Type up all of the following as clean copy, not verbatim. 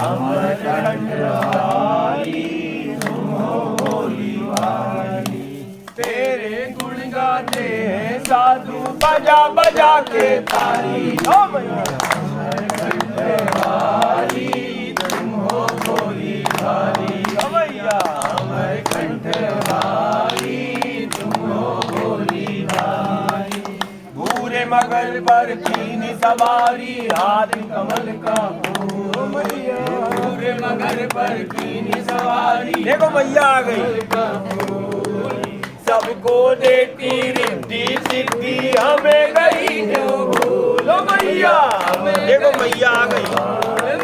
अमरकंठ वाली तुम हो भोली भाली। तेरे गुण गाते हैं साधु बजा बजा के ताली। ओ मैया अमरकंठ वाली तुम हो भोली भाली। ओ मैया अमरकंठ वाली तुम हो भोली भाली। भूरे मगर पर कीन सवारी हाथ कमल का फूल। भूरे मगर पर कीन सवारी देखो मैया आ गई। सबको देती रिद्धि सिद्धि हमें गई जो भूल। मैया देखो मैया आ गई।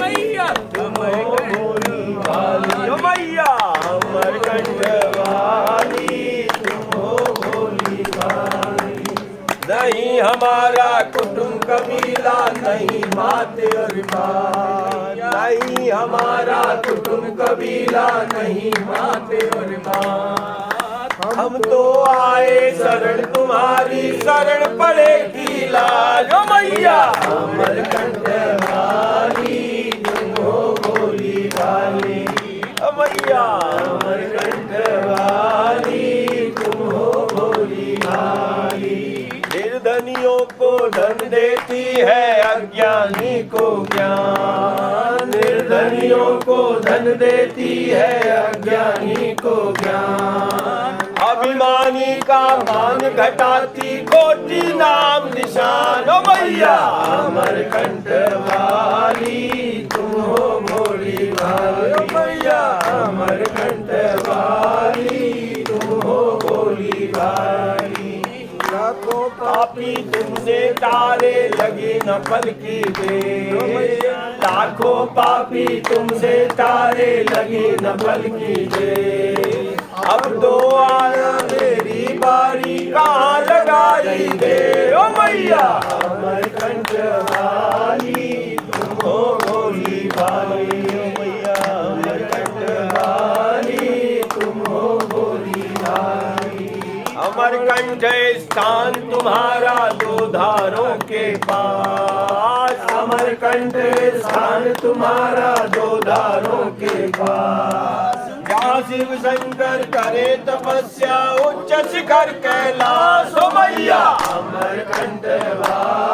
मैया तुम हो भोली भाली। मैया अमरकंठ वाली तुम हो भोली भाली। नहीं हमारा कुटुंब कबीला नहीं माते और माँ। नहीं हमारा कुटुंब कबीला नहीं माते और माँ। हम तो आए शरण तुम्हारी शरण पड़ेगी लाज। ओ मैया अमरकंठ वाली तुम हो भोली भाली। ओ मैया अमरकंठ वाली तुम हो भोली भाली। निर्धनियों को धन देती है अज्ञानी को ज्ञान। निर्धनियों को धन देती है अज्ञानी को ज्ञान। अभिमानी का मान घटाती कोटि नाम निशान। ओ मैया अमरकंठ वाली तुम हो भोली भाली। ओ मैया अमरकंठ वाली तुम हो भोली भाली। लाखों पापी तुमसे तारे लगी न पल की देर। लाखों पापी तुमसे तारे लगी न पल की देर। अब तो आया मेरी बारी कहाँ लगाई दे। ओ मैया अमरकंठ वाली तुम हो भोली भाली। ओ मैया अमरकंठ वाली तुम हो भोली भाली। अमरकंठ स्थान तुम्हारा दो धारों के पास। अमरकंठ स्थान तुम्हारा दो धारों के पास। जहाँ शिव शंकर करे तपस्या उच्च शिखर कैलाश। ओ मैया अमरकंठ वाली